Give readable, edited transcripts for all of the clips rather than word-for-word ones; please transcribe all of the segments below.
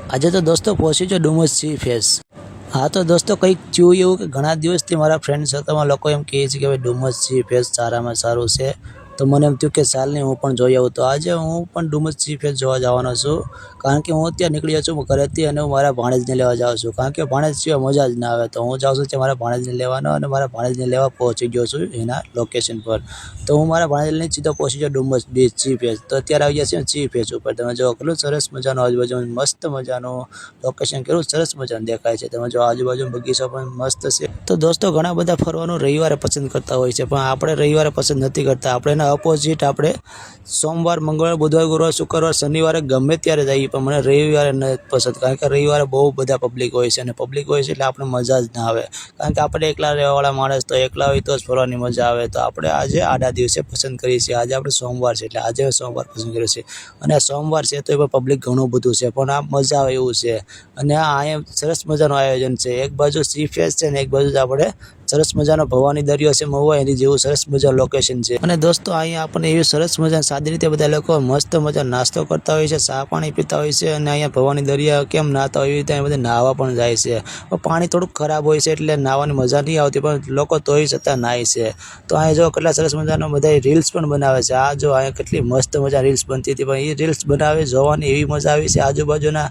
આજે તો દોસ્તો પહોંચી જો ડુમસ સી ફેસ। હા તો દોસ્તો કંઈક થયું એવું કે ઘણા દિવસથી મારા ફ્રેન્ડ સર્કલમાં લોકો એમ કહે છે કે ભાઈ ડુમસ સી ફેસ સારામાં સારું છે। તો મને એમ થયું કે ચાલ ને હું પણ જોઈ આવું। તો આજે હું પણ ડુમસ સી ફેસ જોવા જવાનો છું, કારણ કે હું અત્યારે નીકળ્યો છું ઘરેથી અને હું મારા ભાણેજને લેવા જાઉં છું, કારણ કે ભાણેજ સિવાય મજા જ ના આવે। તો હું જાઉં છું ત્યાં મારા ભાણેજને લેવાનો અને મારા ભાણેજને લેવા પહોંચી ગયો છું એના લોકેશન પર। તો હું મારા ભાણેજને સીધો પહોંચી ગયો ડુમસ બીચ સી ફેસ। તો અત્યારે આવી ગયા છે સી ફેસ ઉપર। તમે જો કેટલું સરસ મજાનું આજુબાજુ મસ્ત મજાનું લોકેશન, કેટલું સરસ મજાનું દેખાય છે। તમે જો આજુબાજુ બગીચો પણ મસ્ત છે। તો દોસ્તો ઘણા બધા ફરવાનું રવિવારે પસંદ કરતા હોય છે, પણ આપણે રવિવારે પસંદ નથી કરતા। આપણે એના અપોઝિટ આપણે સોમવાર, મંગળવાર, બુધવાર, ગુરુવાર, શુક્રવાર, શનિવારે ગમે ત્યારે જઈએ, પણ મને રવિવારે નથી પસંદ, કારણ કે રવિવારે બહુ બધા પબ્લિક હોય છે અને પબ્લિક હોય છે એટલે આપણે મજા જ ના આવે, કારણ કે આપણે એકલા રહેવાવાળા માણસ, તો એકલા હોય તો જ ફરવાની મજા આવે। તો આપણે આજે આડા દિવસે પસંદ કરીએ છીએ। આજે આપણે સોમવાર છે એટલે આજે સોમવાર પસંદ કર્યો છે, અને આ સોમવાર છે તો એમાં પબ્લિક ઘણું બધું છે, પણ આ મજા આવે એવું છે। અને આ અહીંયા સરસ મજાનું આયોજન છે। એક બાજુ સી ફેસ છે ને એક બાજુ આપણે સરસ મજાનો ભવાની દરિયો છે મહુવા, એની જેવું સરસ મજાનું લોકેશન છે। અને દોસ્તો અહીંયા આપણને એવી સરસ મજા સાદી રીતે બધા લોકો મસ્ત મજા નાસ્તો કરતા હોય છે, ચા પાણી પીતા હોય છે, અને અહીંયા ભવાની દરિયા કેમ નાહતા હોય એવી રીતે બધા નાહવા પણ જાય છે। પણ પાણી થોડુંક ખરાબ હોય છે એટલે નાહવાની મજા નહીં આવતી, પણ લોકો તોય છતાં નાહી છે। તો અહીંયા જો કેટલા સરસ મજાનો બધા રીલ્સ પણ બનાવે છે। આ જો અહીંયા કેટલી મસ્ત મજા રીલ્સ બનતી હતી, પણ એ રીલ્સ બનાવે જોવાની એવી મજા આવી છે। આજુબાજુના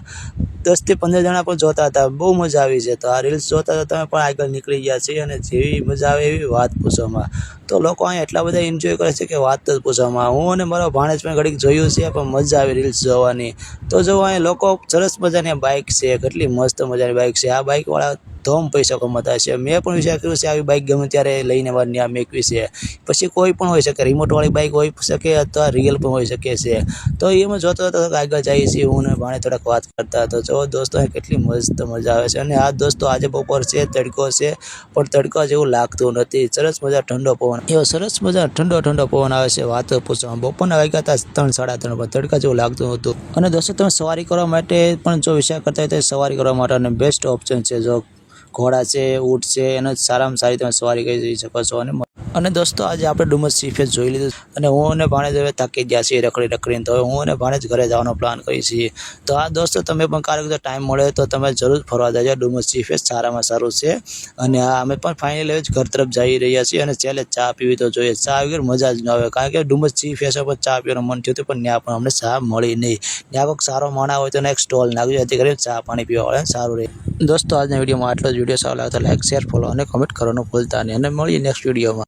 10 થી 15 જણા પણ જોતા હતા, બહુ મજા આવી છે। તો આ રીલ્સ જોતા તો તમે પણ આગળ નીકળી ગયા છે, અને જેવી મજા આવે એવી વાત પૂછવામાં। તો લોકો અહીંયા એટલા બધા એન્જોય કરે છે કે વાત જ પૂછવામાં। હું અને મારો ભાણેજ પણ ઘડીક જોયું છે, પણ મજા આવી રીલ્સ જોવાની। તો જો અહીંયા લોકો સરસ મજાની બાઇક છે, કેટલી મસ્ત મજાની બાઇક છે। આ બાઇકવાળા ધોમ પૈસા કમાતા છે। મેં પણ વિચાર કર્યો છે આવી બાઇક ગમે ત્યારે લઈને મારે ત્યાં મેકવી છે। પછી કોઈ પણ હોઈ શકે, રિમોટવાળી બાઇક હોઈ શકે અથવા રિયલ પણ હોઈ શકે છે। તો એમાં જોતો આગળ જઈએ છીએ હું અને ભાણે થોડાક વાત કરતા। તો જો દોસ્તો કેટલી મસ્ત મજા આવે છે। અને આ દોસ્તો આજે બપોર છે, તડકો છે, પણ તડકા જેવું લાગતું નથી। સરસ મજા ઠંડો પવન, એવો સરસ મજા ઠંડો પવન આવે છે, વાત પૂછવામાં। બપોરના વાગ્યા હતા 3, 3:30, પણ તડકા જેવું લાગતું હતું। અને દોસ્તો તમે સવારી કરવા માટે પણ જો વિચાર કરતા હોય તો સવારી કરવા માટે બેસ્ટ ઓપ્શન છે। જો ઘોડા છે, ઊંટ છે, એનો સારામાં સારી તમે સવારી કરી શકો છો। અને દોસ્તો આજે આપણે ડુમસ સી ફેસ જોઈ લીધું, અને હું અને ભાણેજ હવે થાકી ગયા છીએ રખડીને। તો હવે હું અને ભાણેજ ઘરે જવાનો પ્લાન કરીએ છીએ। તો આ દોસ્તો તમે પણ ક્યારેક ટાઈમ મળે તો તમે જરૂર ફરવા જજો, ડુમસ સી ફેસ સારામાં સારું છે। અને આ અમે પણ ફાઇનલી ઘર તરફ જઈ રહ્યા છીએ, અને છેલ્લે ચા પીવી તો જોઈએ, ચા વગર મજા જ ન આવે, કારણ કે ડુમસ સી ફેસ પર ચા પીવાનું મન થયું હતું, પણ ત્યાં પણ અમને ચા મળી નહીં। ત્યાં કોઈક સારો માણા હોય તો એક સ્ટોલ નાખજો, જેથી કરીને ચા પાણી પીવા વાળા સારું રહે। દોસ્તો આજના વિડીયોમાં આટલો જ। વિડીયો સારો લાગે તો લાઈક, શેર, ફોલો અને કમેન્ટ કરવાનું ભૂલતા નહીં, અને મળીએ નેક્સ્ટ વિડીયોમાં।